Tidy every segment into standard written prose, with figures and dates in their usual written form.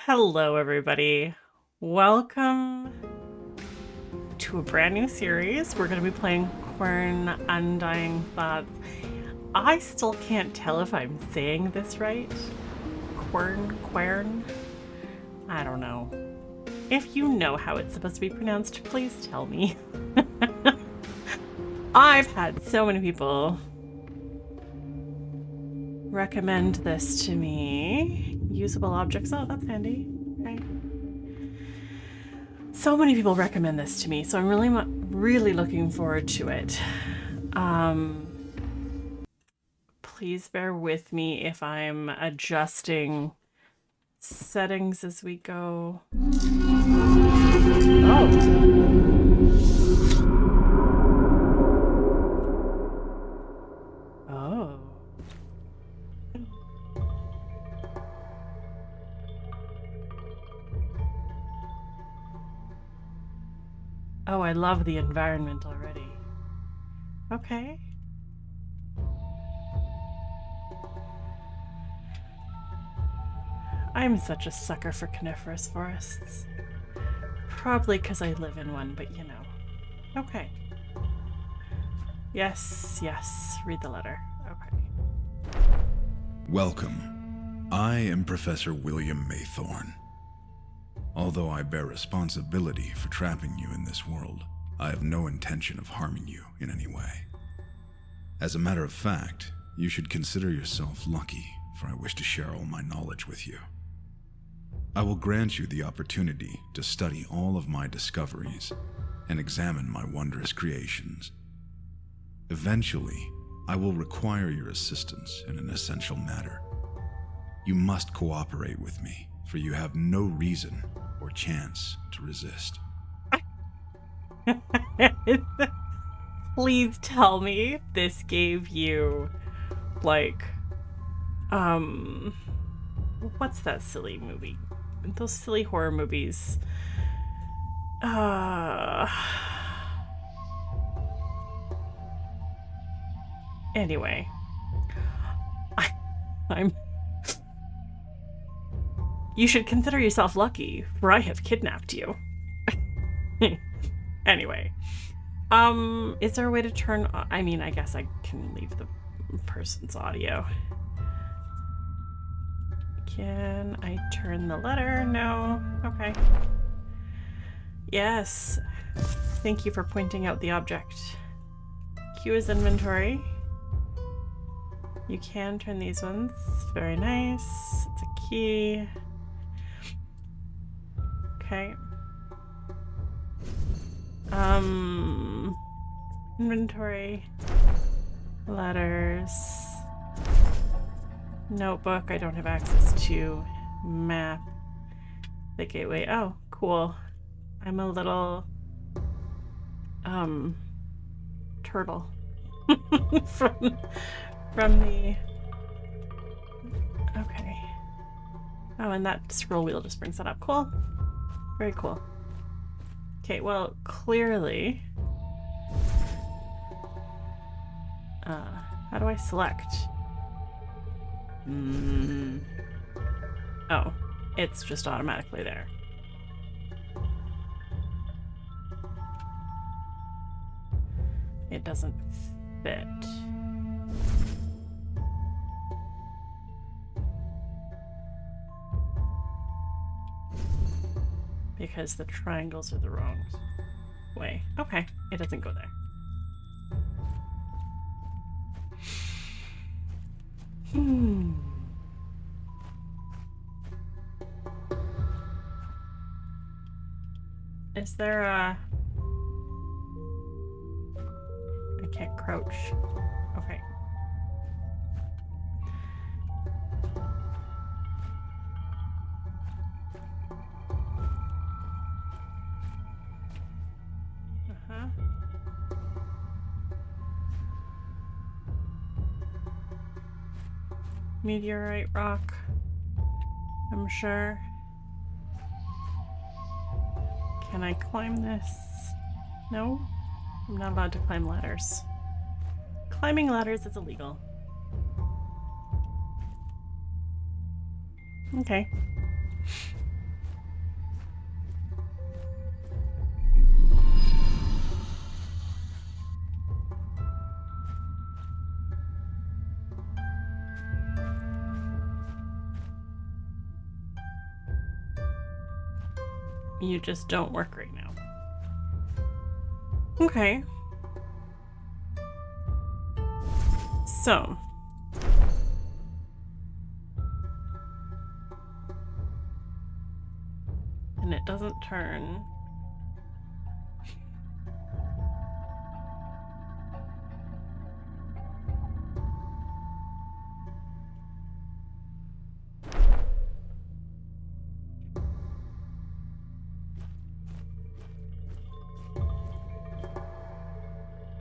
Hello, everybody. Welcome to a brand new series. We're going to be playing Quern, Undying Thoughts. I still can't tell if I'm saying this right. Quern? I don't know. If you know how it's supposed to be pronounced, please tell me. I've had so many people recommend this to me. Usable objects. Oh, that's handy. Okay. So many people recommend this to me, so I'm really looking forward to it. Please bear with me if I'm adjusting settings as we go. Oh. Oh, I love the environment already. Okay. I'm such a sucker for coniferous forests. Probably because I live in one, but you know. Okay. Yes, read the letter. Okay. Welcome. I am Professor William Maythorne. Although I bear responsibility for trapping you in this world, I have no intention of harming you in any way. As a matter of fact, you should consider yourself lucky, for I wish to share all my knowledge with you. I will grant you the opportunity to study all of my discoveries and examine my wondrous creations. Eventually, I will require your assistance in an essential matter. You must cooperate with me, for you have no reason or chance to resist. Please tell me this gave you, like, what's that silly movie? Those silly horror movies. Anyway. I'm... You should consider yourself lucky, for I have kidnapped you. Anyway. Is there a way to turn... I mean, I guess I can leave the person's audio. Can I turn the letter? No. Okay. Yes. Thank you for pointing out the object. Q is inventory. You can turn these ones. Very nice. It's a key. Okay. Inventory. Letters. Notebook. I don't have access to. Map. The gateway. Oh, cool. I'm a little turtle from the... Okay. Oh, and that scroll wheel just brings that up. Cool. Very cool. Okay, well, clearly... how do I select? Oh, it's just automatically there. It doesn't fit. Because the triangles are the wrong way. Okay, it doesn't go there. Is there a... I can't crouch. Okay. Meteorite rock, I'm sure. Can I climb this? No? I'm not allowed to climb ladders. Climbing ladders is illegal. Okay. You just don't work right now. Okay. So. And it doesn't turn.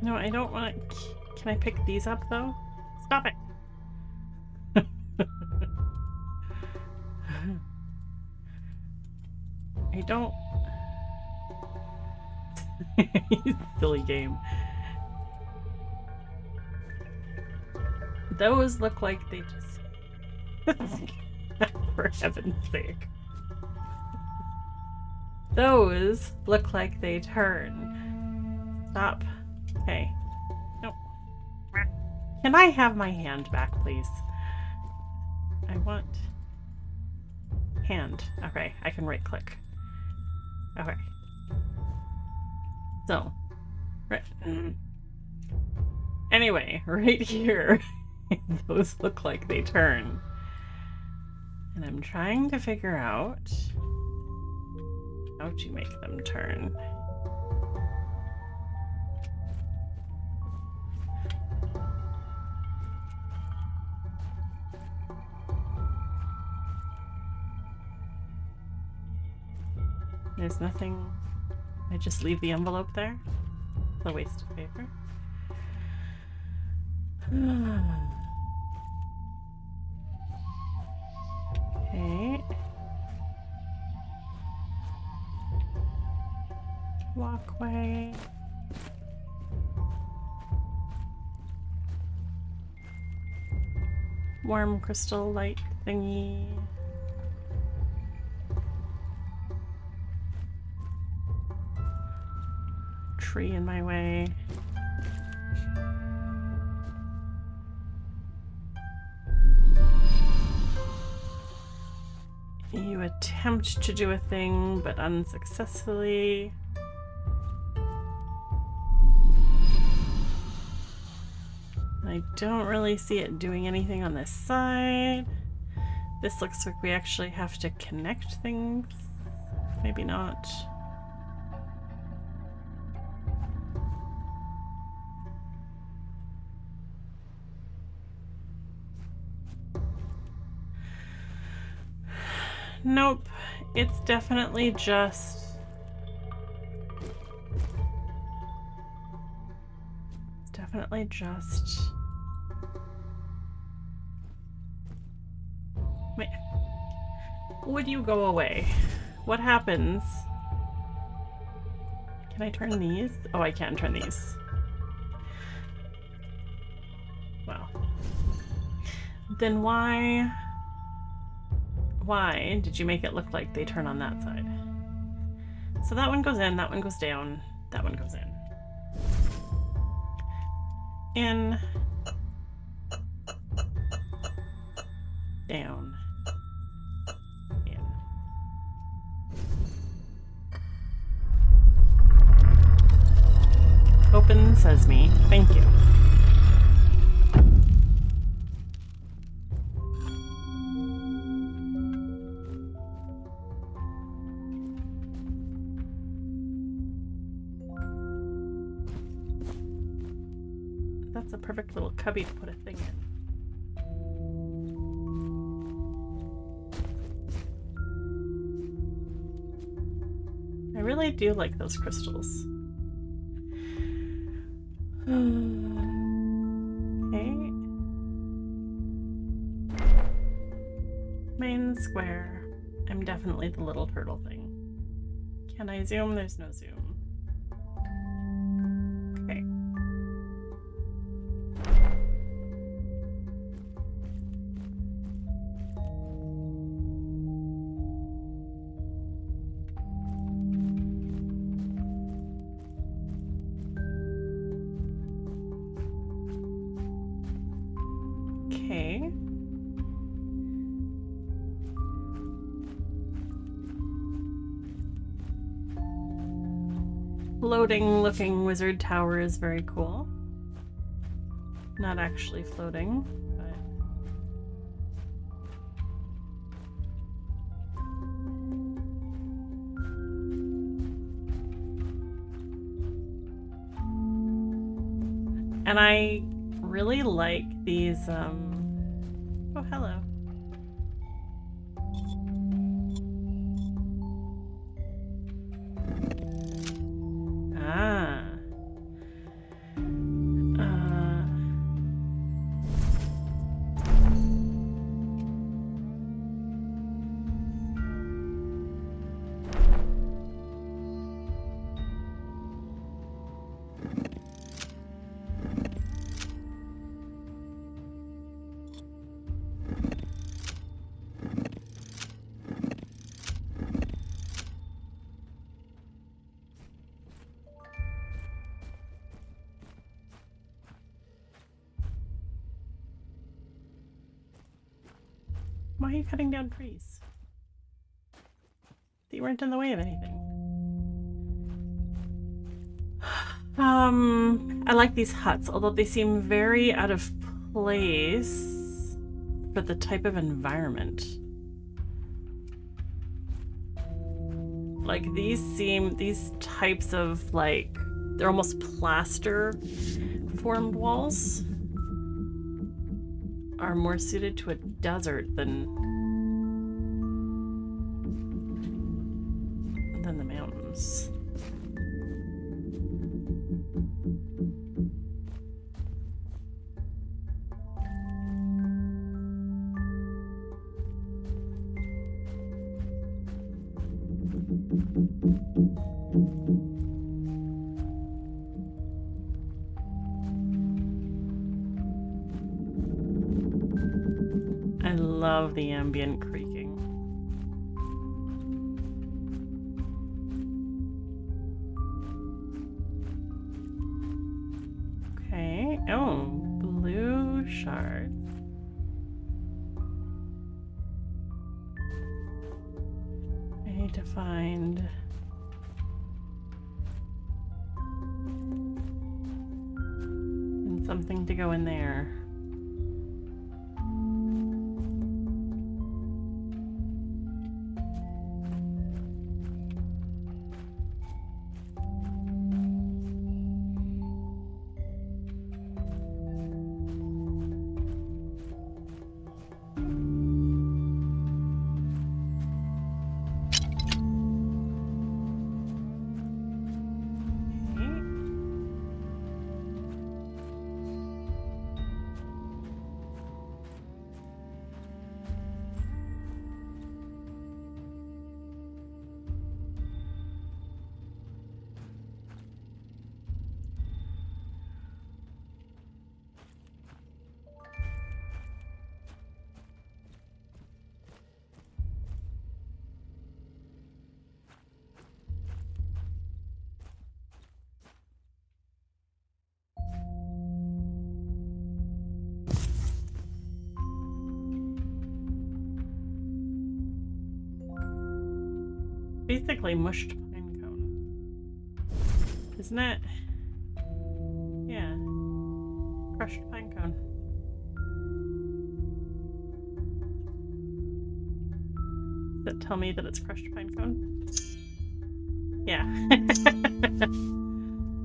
No, I don't want to. Can I pick these up though? Stop it. I don't. Silly game. Those look like they just. For heaven's sake. Those look like they turn. Stop. Okay. No. Can I have my hand back, please? I want hand. Okay, I can right click. Okay. So, right. Anyway, right here, those look like they turn. And I'm trying to figure out how to make them turn. There's nothing. I just leave the envelope there. It's a waste of paper. Okay. Walkway. Warm crystal light thingy. Tree in my way. You attempt to do a thing, but unsuccessfully. I don't really see it doing anything on this side. This looks like we actually have to connect things. Maybe not. Nope, it's definitely just... It's definitely just... Wait. Would you go away? What happens? Can I turn these? Oh, I can turn these. Well. Then why did you make it look like they turn on that side? So that one goes in, that one goes down, that one goes in. In. Down. In. Open sesame. Thank you. That's a perfect little cubby to put a thing in. I really do like those crystals. Okay. Main square. I'm definitely the little turtle thing. Can I zoom? There's no zoom. Okay. Okay. floating looking wizard tower is very cool. Not actually floating, but... And I really like these, oh, hello. Ah. Why are you cutting down trees? You weren't in the way of anything. I like these huts, although they seem very out of place for the type of environment. Like these types of, like, they're almost plaster formed walls are more suited to a desert than the mountains. I love the ambient creaking. Okay. Oh, blue shards. I need to find... something to go in there. Basically mushed pine cone, isn't it? Yeah, crushed pine cone. Does that tell me that it's crushed pine cone? Yeah.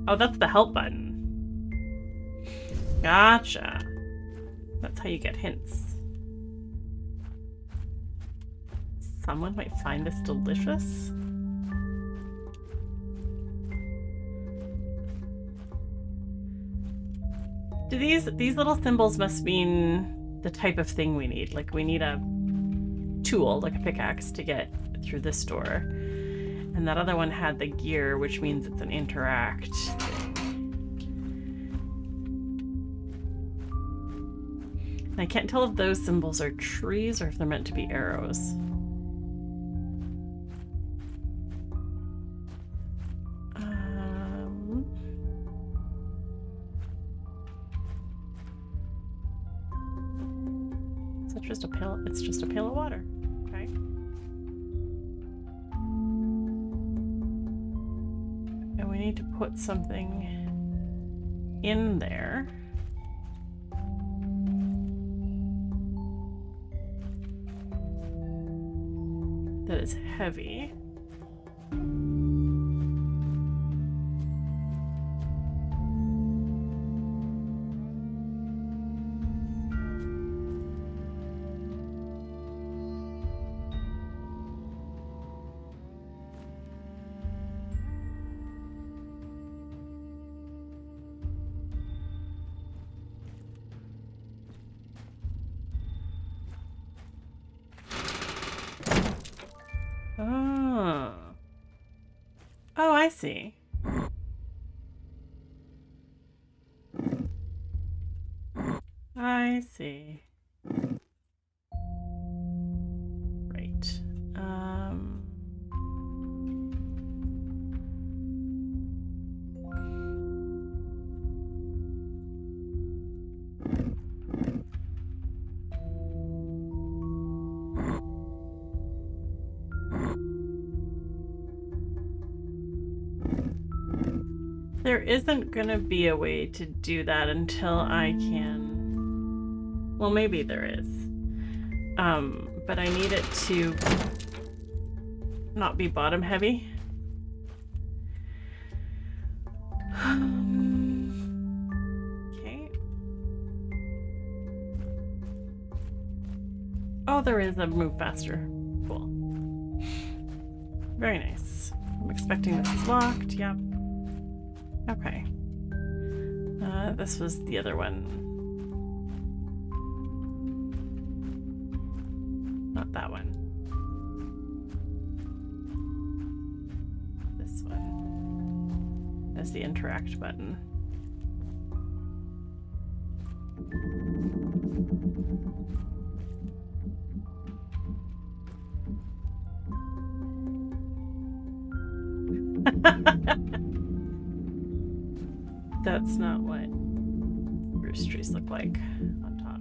Oh, that's the help button. Gotcha. That's how you get hints. Someone might find this delicious. Do these little symbols must mean the type of thing we need? Like, we need a tool, like a pickaxe, to get through this door. And that other one had the gear, which means it's an interact. And I can't tell if those symbols are trees or if they're meant to be arrows. It's just a pail of water. Okay. And we need need to put something in there. That is heavy. Oh. Oh, I see. I see. Right. There isn't gonna be a way to do that until I can... Well, maybe there is. But I need it to not be bottom heavy. Okay. Oh, there is a move faster. Cool. Very nice. I'm expecting this is locked. Yep. Okay. This was the other one. Not that one. This one. There's the interact button. That's not what Bruce trees look like on top.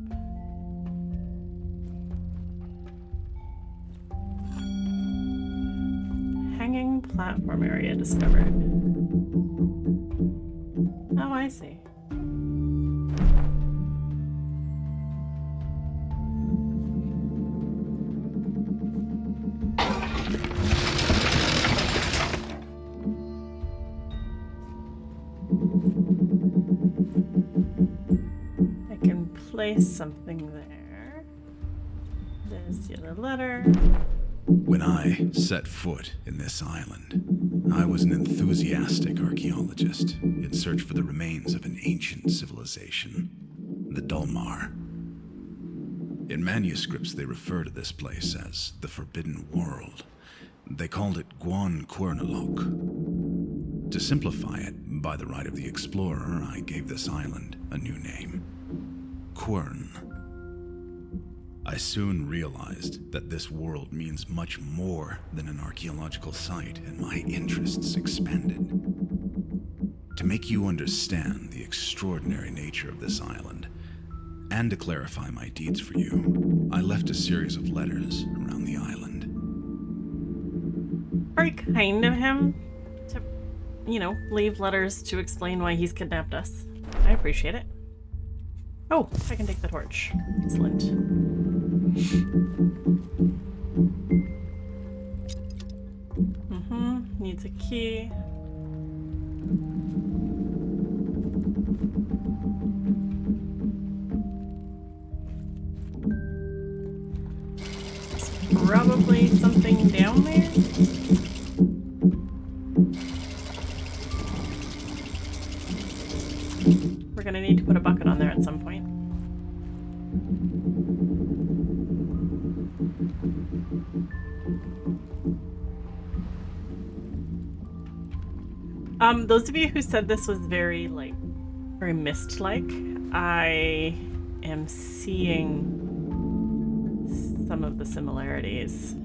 Hanging platform area discovered. Oh, I see. Place something there. There's the other letter. When I set foot in this island, I was an enthusiastic archaeologist in search for the remains of an ancient civilization, the Dulmar. In manuscripts, they refer to this place as the Forbidden World. They called it Quern. To simplify it, by the right of the explorer, I gave this island a new name. Quern. I soon realized that this world means much more than an archaeological site, and my interests expanded. To make you understand the extraordinary nature of this island, and to clarify my deeds for you, I left a series of letters around the island. Very kind of him to, leave letters to explain why he's kidnapped us. I appreciate it. Oh, I can take the torch. Excellent. Needs a key. There's probably something down there. We're gonna need to put a bucket on there at some point. Those of you who said this was very mist-like, I am seeing some of the similarities.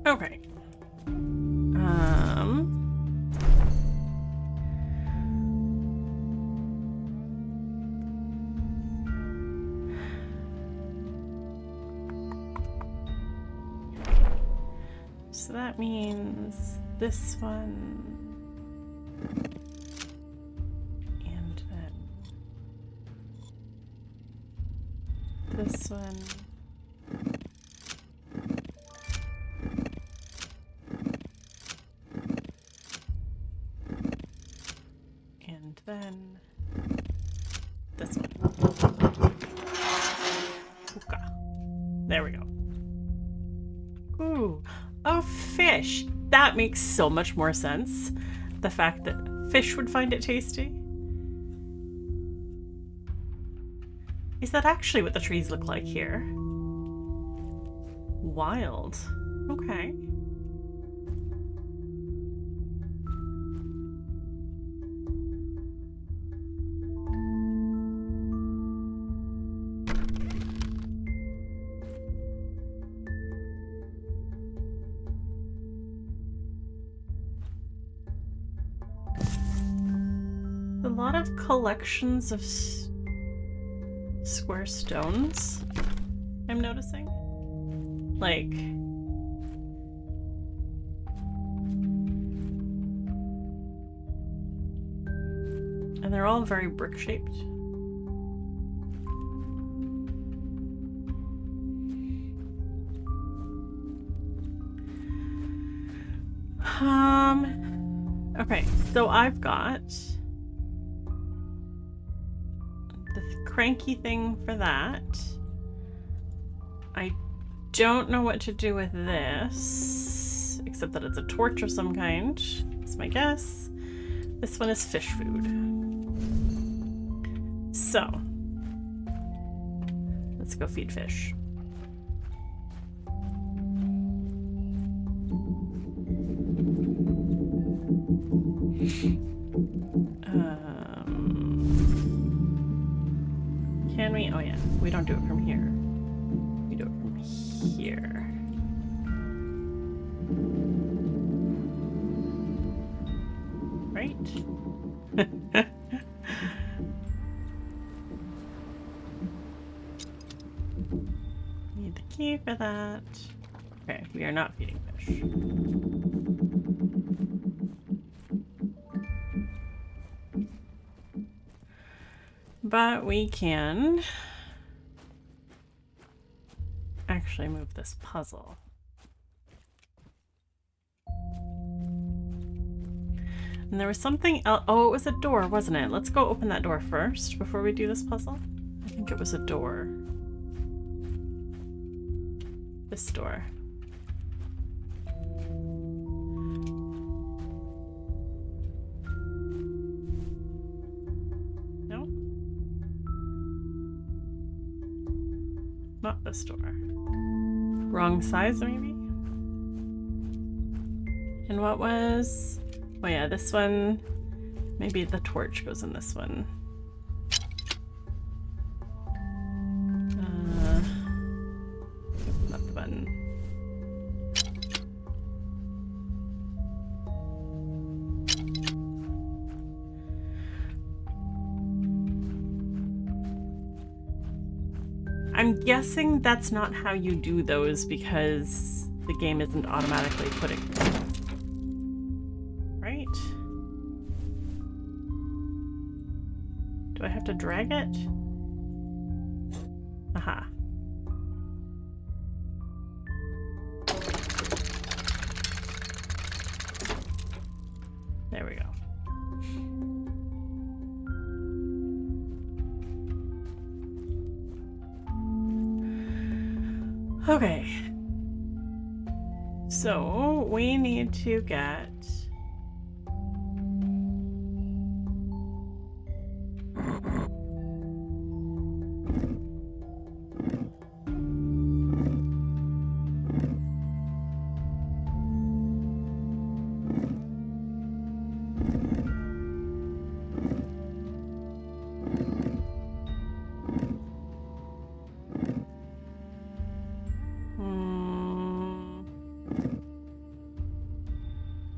Okay. so that means this one. And then this one. And then this one. Hookah. There we go. Ooh. Oh, fish. That makes so much more sense. The fact that fish would find it tasty. Is that actually what the trees look like here? Wild. Okay. A lot of collections of square stones, I'm noticing. Like, and they're all very brick shaped. Okay, so I've got the cranky thing for that. I don't know what to do with this, except that it's a torch of some kind. That's my guess. This one is fish food. So, let's go feed fish. Can we? Oh yeah, we don't do it from here. We do it from here. Right? Need the key for that. Okay, we are not feeding fish. But we can actually move this puzzle. And there was something else. Oh, it was a door, wasn't it? Let's go open that door first before we do this puzzle. I think it was a door. This door. No? Not this door. Wrong size, maybe? And what was... Oh yeah, this one... Maybe the torch goes in this one. Not the button. I'm guessing that's not how you do those because the game isn't automatically putting... Right? Do I have to drag it? Aha. There we go. Okay. So we need to get...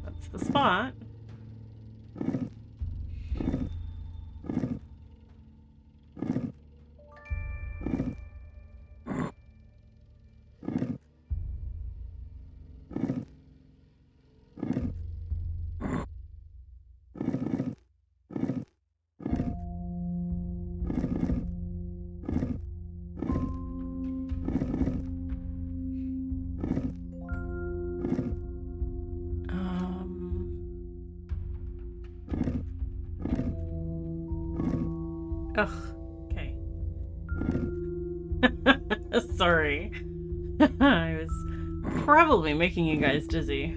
That's the spot. Ugh. Okay. Sorry. I was probably making you guys dizzy.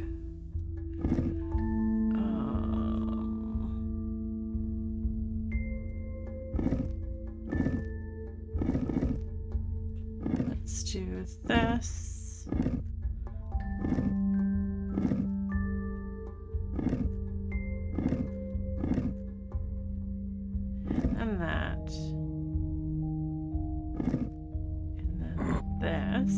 Let's do this. And that. And then this.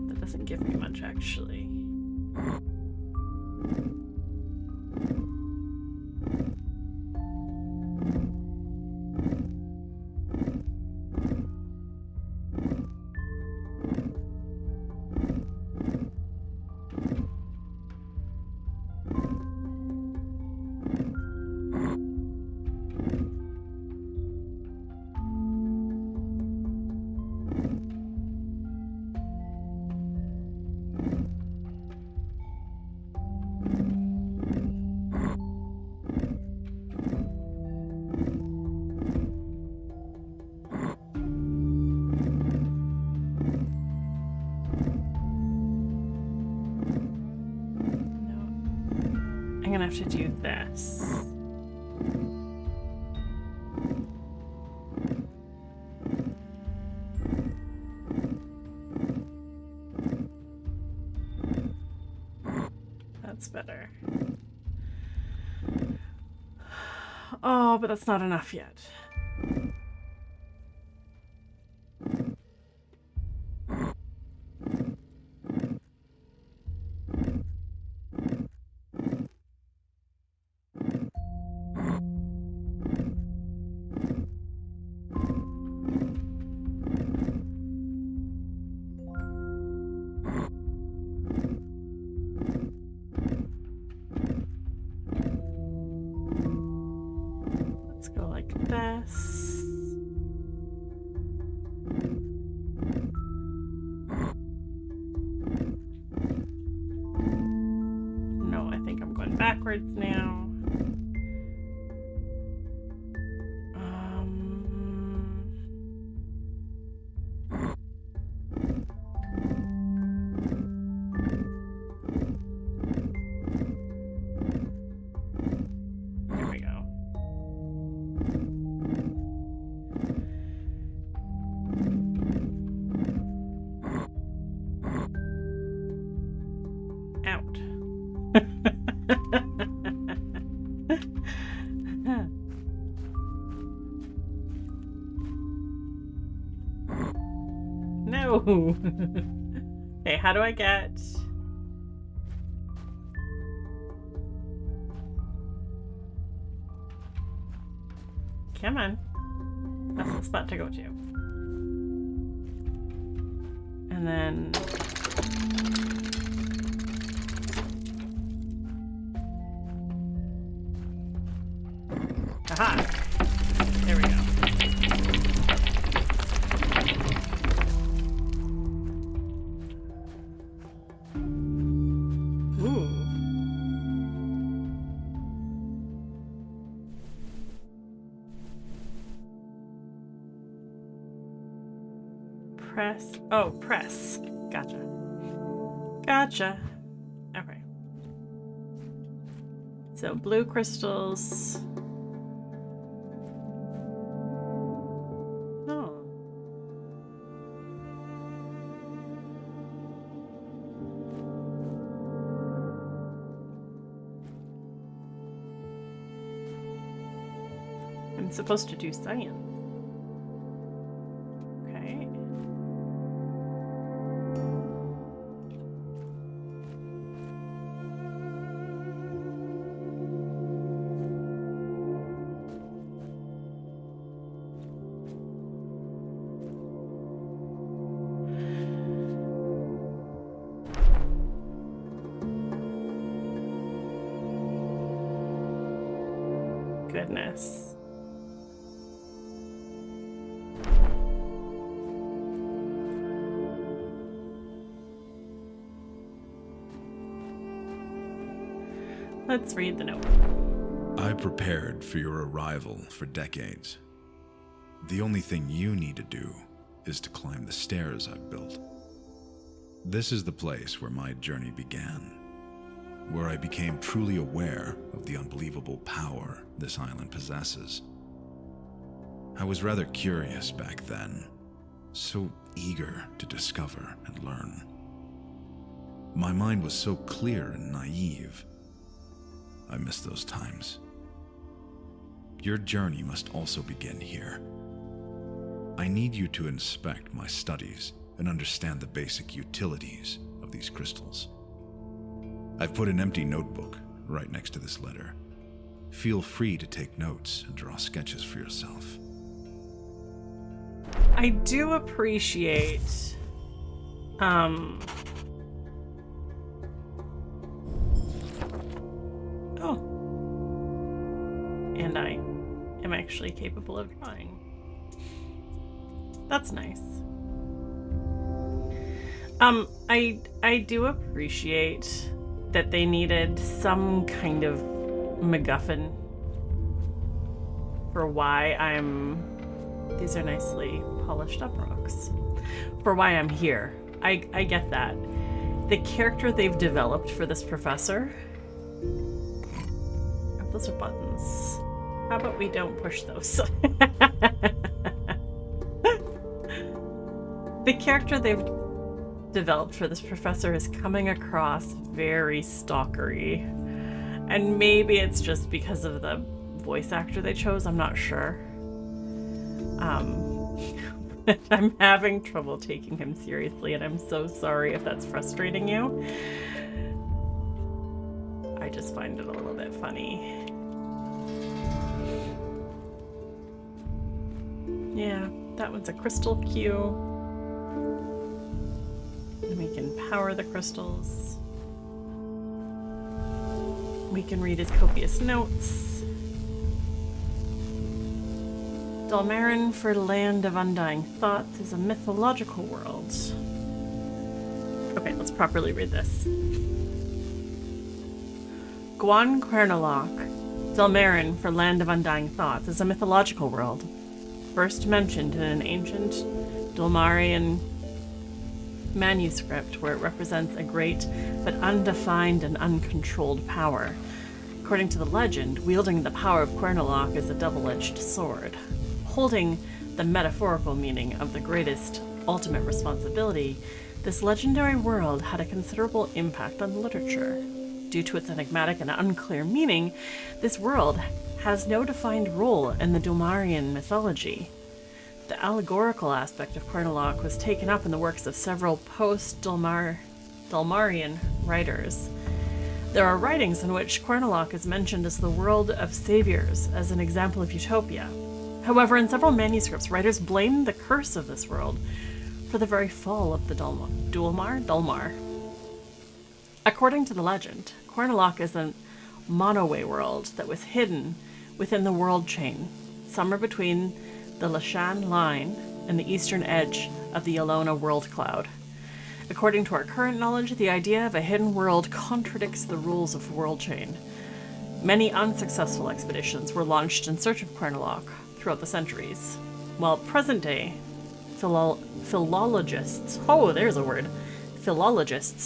That doesn't give me much, actually. I'm gonna have to do this. That's better. Oh, but that's not enough yet. Let's go like this. No, I think I'm going backwards now. There we go. Out. No. Okay, how do I get... Come on. That's the spot to go to. And then... Aha! There we go. Ooh. Press. Oh, press. Gotcha. Gotcha. Okay. So blue crystals. Oh. I'm supposed to do science. Okay. Goodness. Let's read the note. I prepared for your arrival for decades. The only thing you need to do is to climb the stairs I've built. This is the place where my journey began, where I became truly aware of the unbelievable power this island possesses. I was rather curious back then, so eager to discover and learn. My mind was so clear and naive. I miss those times. Your journey must also begin here. I need you to inspect my studies and understand the basic utilities of these crystals. I've put an empty notebook right next to this letter. Feel free to take notes and draw sketches for yourself. I do appreciate oh. And I am actually capable of drawing. That's nice. I do appreciate that they needed some kind of MacGuffin for why these are nicely polished up rocks. For why I'm here. I get that. The character they've developed for this professor. Oh, those are buttons. How about we don't push those? The character they've developed for this professor is coming across very stalkery. And maybe it's just because of the voice actor they chose, I'm not sure. I'm having trouble taking him seriously, and I'm so sorry if that's frustrating you. I just find it a little bit funny. Yeah, that one's a crystal cue. And we can power the crystals. We can read his copious notes. Dalmarin for Land of Undying Thoughts is a mythological world. Okay, let's properly read this. Quern Dalmarin for Land of Undying Thoughts is a mythological world, first mentioned in an ancient Dalmarian manuscript where it represents a great but undefined and uncontrolled power. According to the legend, wielding the power of Quern is a double-edged sword. Holding the metaphorical meaning of the greatest ultimate responsibility, this legendary world had a considerable impact on literature. Due to its enigmatic and unclear meaning, this world has no defined role in the Dalmarian mythology. The allegorical aspect of Quern was taken up in the works of several post-Dalmarian writers. There are writings in which Quern is mentioned as the world of saviors, as an example of utopia. However, in several manuscripts, writers blame the curse of this world for the very fall of the Dalmar. According to the legend, Quern is a monoway world that was hidden within the world chain, somewhere between the Lashan line and the eastern edge of the Yelona world cloud. According to our current knowledge, the idea of a hidden world contradicts the rules of world chain. Many unsuccessful expeditions were launched in search of Quern throughout the centuries, while present-day philologists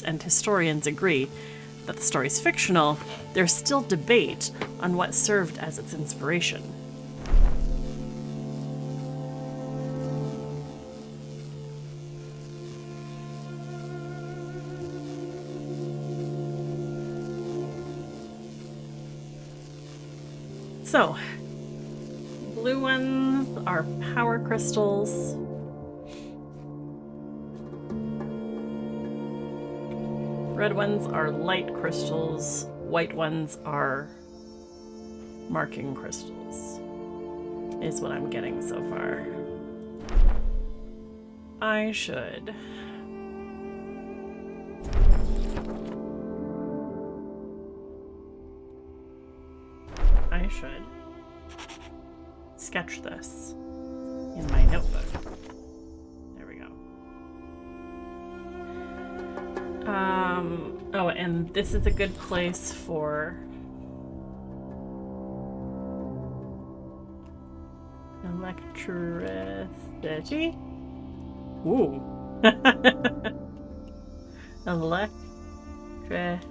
and historians agree that the story is fictional. There's still debate on what served as its inspiration. So, blue ones are power crystals. Red ones are light crystals. White ones are marking crystals, is what I'm getting so far. I should sketch this in my notebook. There we go. Oh, and this is a good place for Electricity. Ooh. Electricity.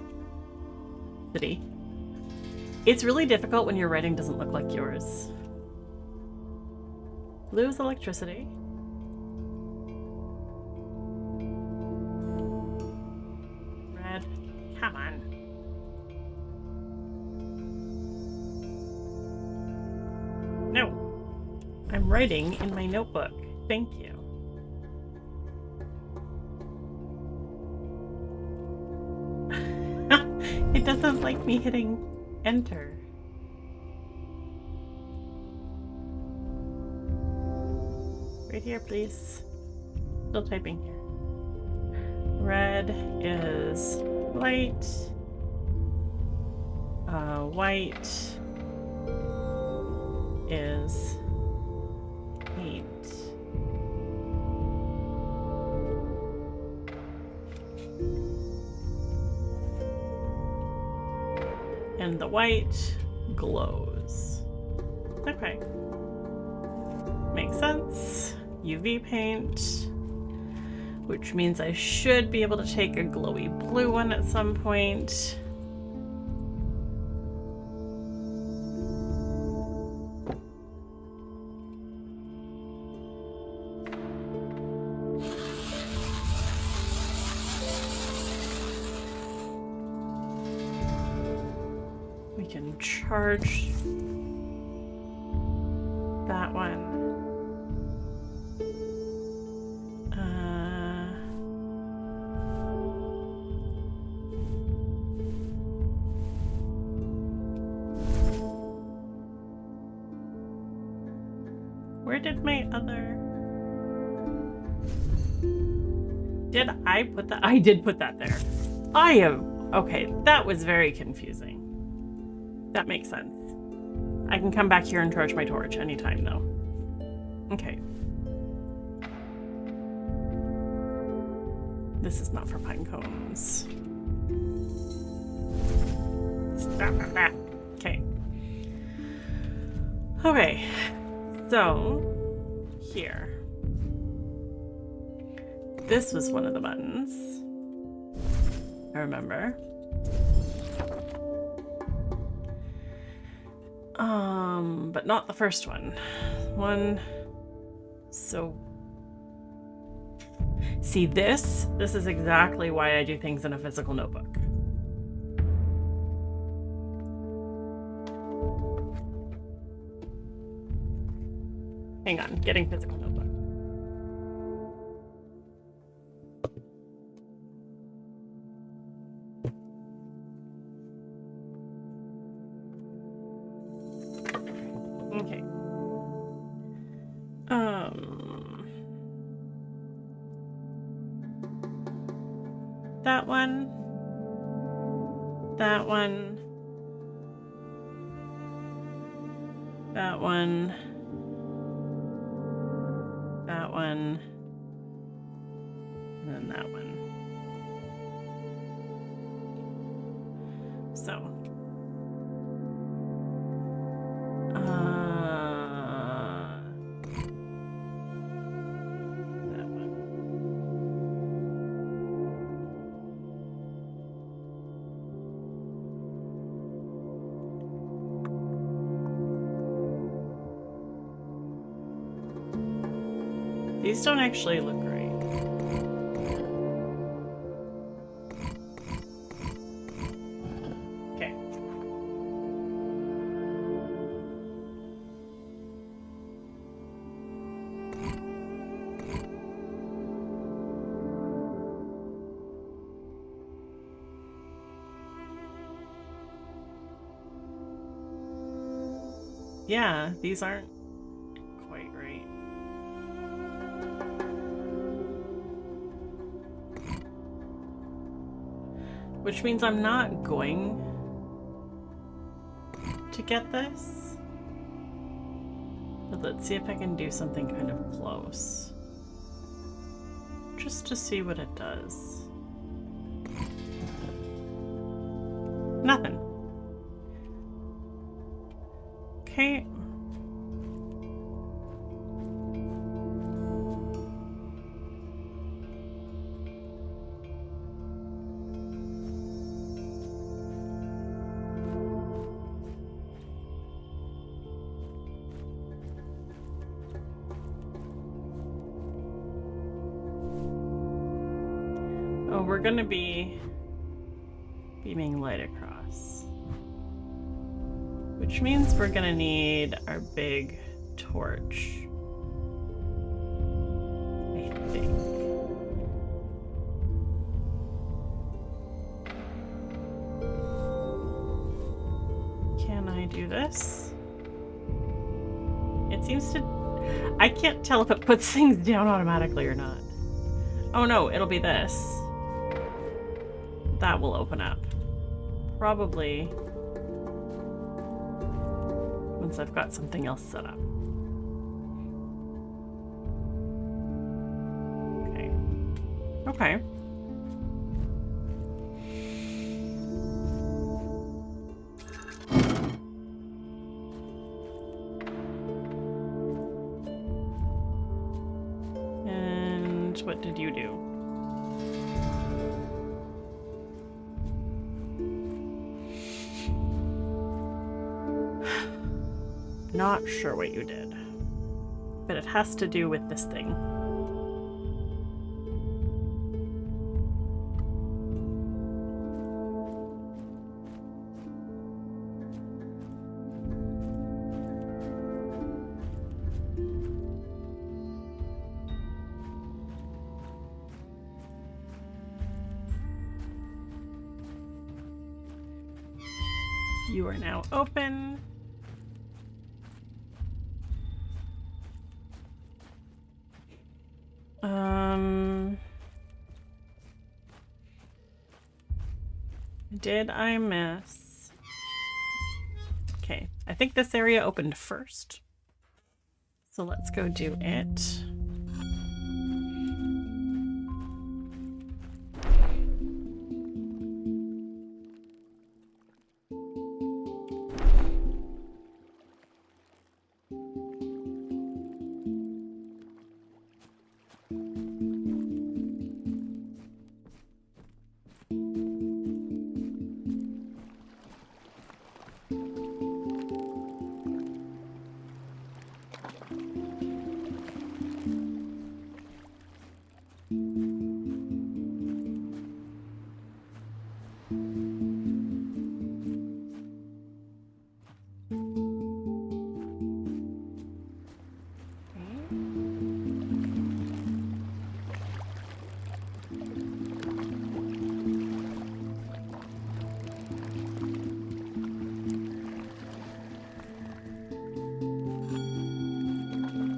It's really difficult when your writing doesn't look like yours. Blue is electricity. Red. Come on. No. I'm writing in my notebook. Thank you. It doesn't like me hitting enter. Right here, please. Still typing here. Red is light. White is heat. And the white glows. Okay. Makes sense. UV paint, which means I should be able to take a glowy blue one at some point. We can charge that one. Where did my other... Did I put that? I did put that there. I have... Okay, that was very confusing. That makes sense. I can come back here and charge my torch anytime, though. Okay. This is not for pine cones. Stop that. Okay. Okay. So, here. This was one of the buttons. I remember. But not the first one. So, see this is exactly why I do things in a physical notebook. Hang on, getting physical notebook. Okay. That one. That one. That one. That one. And then that one. So. That one. These don't actually look great. Okay. Yeah, these aren't quite right. Which means I'm not going to get this. But let's see if I can do something kind of close. Just to see what it does. Nothing. Okay. Oh, we're gonna be beaming light across. Which means we're gonna need our big torch. I think. Can I do this? It seems to... I can't tell if it puts things down automatically or not. Oh no, it'll be this. That will open up. Probably once I've got something else set up. Okay. Okay. And what did you do? Not sure what you did, but it has to do with this thing. You are now open. Did I miss? Okay, I think this area opened first. So let's go do it.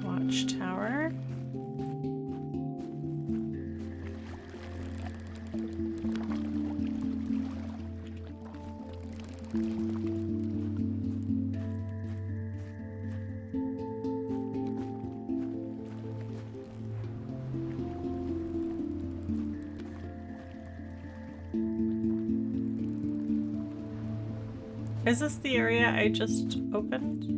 Watchtower. Is this the area I just opened?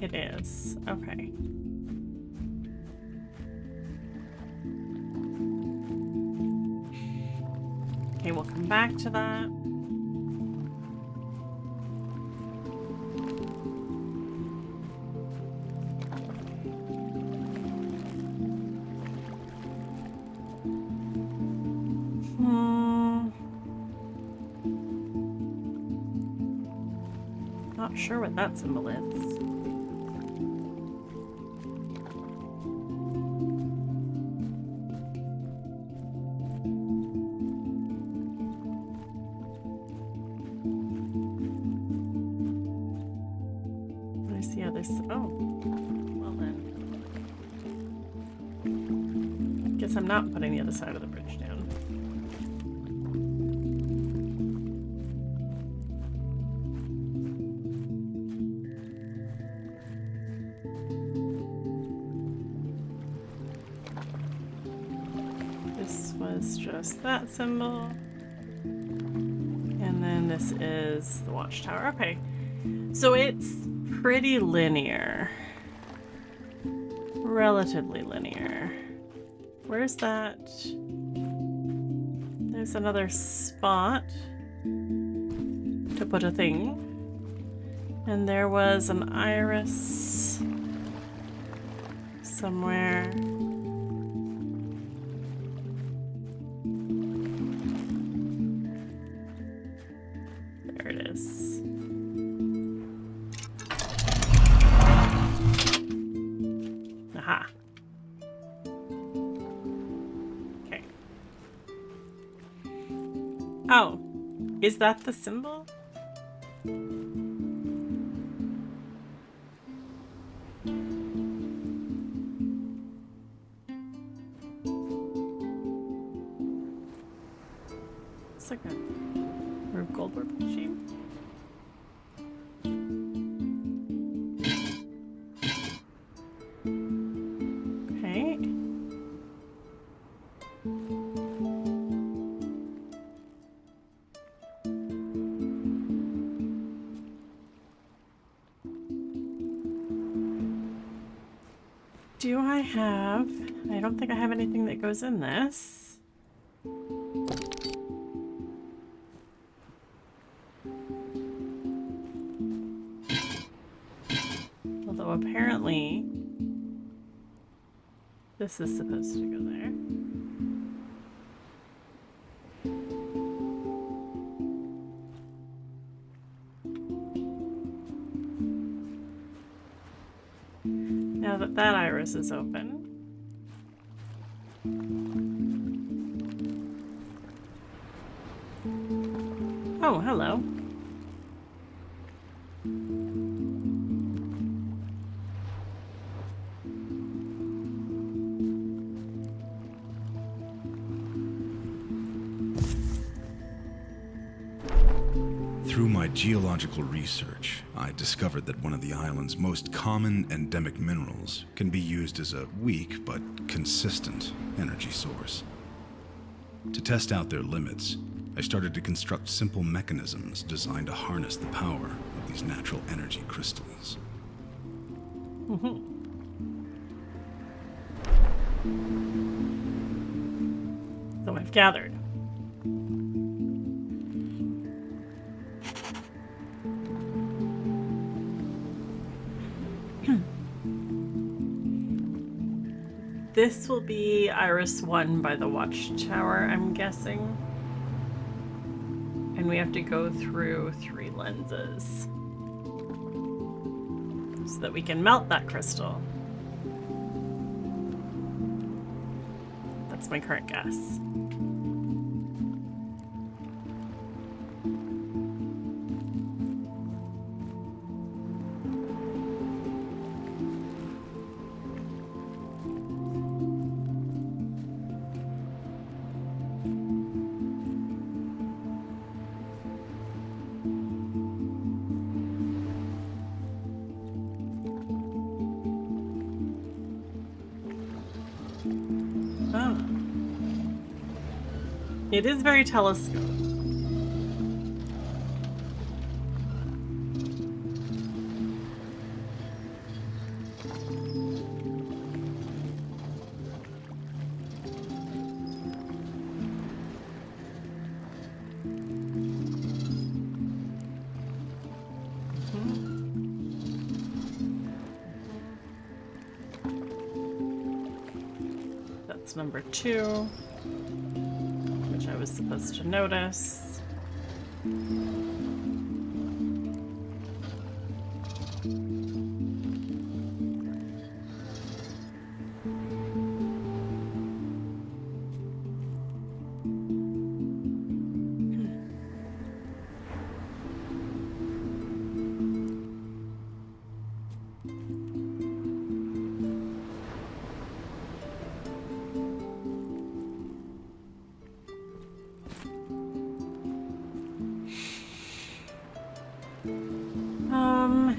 It is. Okay. Okay, we'll come back to that. Not sure what that symbol is. Let me see how this... Oh, well then. Guess I'm not putting the other side of the bridge down. Just that symbol. And then this is the watchtower. Okay. So it's pretty linear. Relatively linear. Where's that? There's another spot to put a thing. And there was an iris somewhere. There it is. Aha. Okay. Oh, is that the symbol? It's like a Rube Goldberg machine. Okay. Do I have... I don't think I have anything that goes in this. Although apparently this is supposed to go there. Now that that iris is open. Oh, hello. Through my geological research, I discovered that one of the island's most common endemic minerals can be used as a weak but consistent energy source. To test out their limits, I started to construct simple mechanisms designed to harness the power of these natural energy crystals. So I've gathered. This will be Iris 1 by the watchtower, I'm guessing. And we have to go through 3 lenses so that we can melt that crystal. That's my current guess. It is very telescope. That's number 2. Which I was supposed to notice.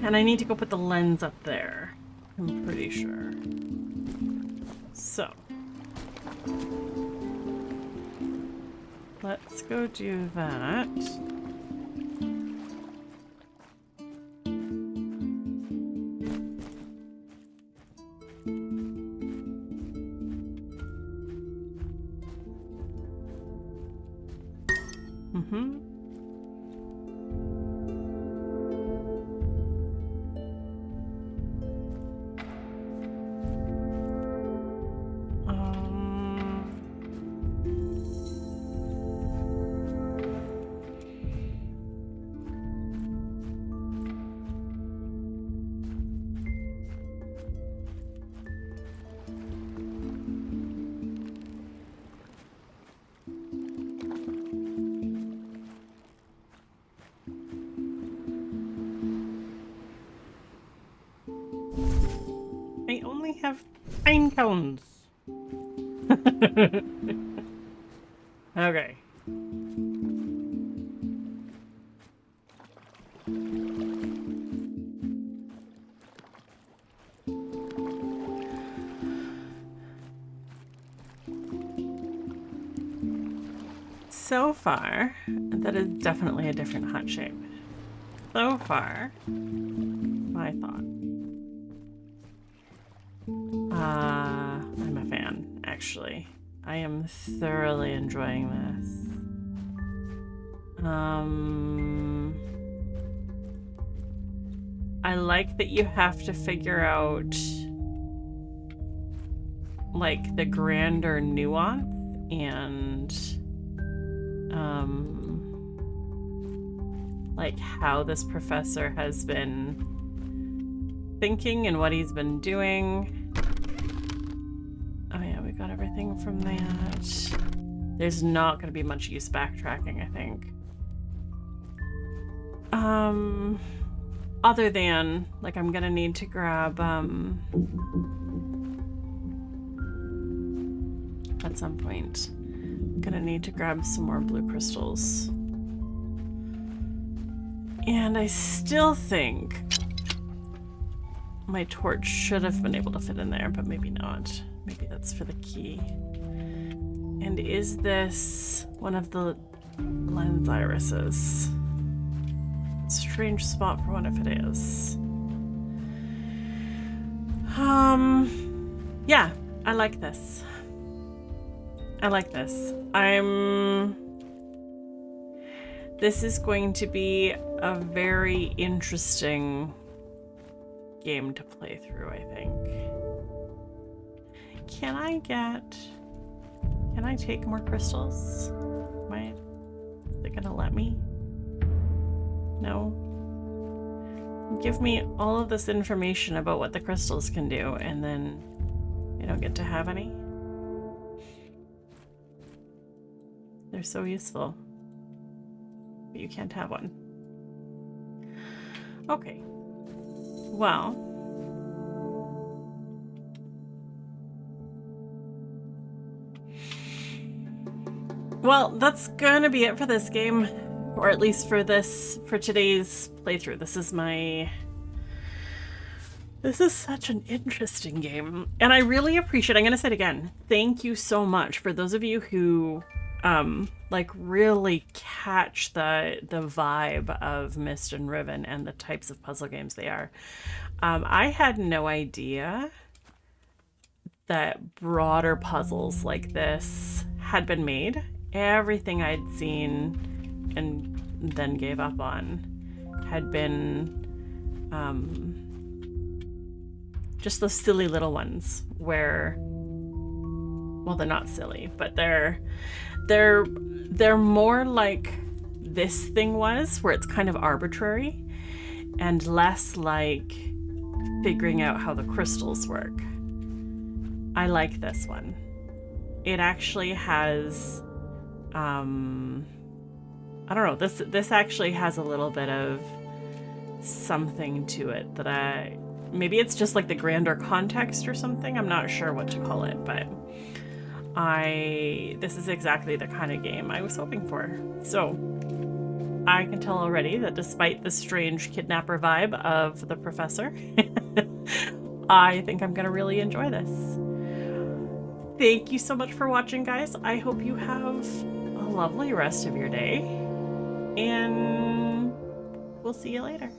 And I need to go put the lens up there. I'm pretty sure. So. Let's go do that. have pine cones. Okay. So far, that is definitely a different hut shape. So far, my thought. I'm a fan, actually. I am thoroughly enjoying this. I like that you have to figure out like the grander nuance and like how this professor has been thinking and what he's been doing. Oh yeah, we got everything from that. There's not going to be much use backtracking, I think. Other than, like, I'm going to need to grab, at some point, I'm going to need to grab some more blue crystals. And I still think my torch should have been able to fit in there, but maybe not. Maybe that's for the key. And is this one of the lens irises? Strange spot for one if it is. Yeah, I like this. I like this. This is going to be a very interesting game to play through, I think. Can I take more crystals? Is it gonna let me? No. Give me all of this information about what the crystals can do, and then I don't get to have any. They're so useful. But you can't have one. Okay. Well. Well, that's gonna be it for this game. Or at least for today's playthrough. This is such an interesting game. And I really appreciate, I'm going to say it again, thank you so much for those of you who, like, really catch the vibe of Mist and Riven and the types of puzzle games they are. I had no idea that broader puzzles like this had been made. Everything I'd seen and then gave up on had been just those silly little ones where, well, they're not silly, but they're more like this thing was, where it's kind of arbitrary, and less like figuring out how the crystals work. I like this one. It actually has I don't know, this actually has a little bit of something to it that maybe it's just like the grander context or something. I'm not sure what to call it, but this is exactly the kind of game I was hoping for. So I can tell already that despite the strange kidnapper vibe of the professor, I think I'm gonna really enjoy this. Thank you so much for watching, guys. I hope you have a lovely rest of your day, and we'll see you later.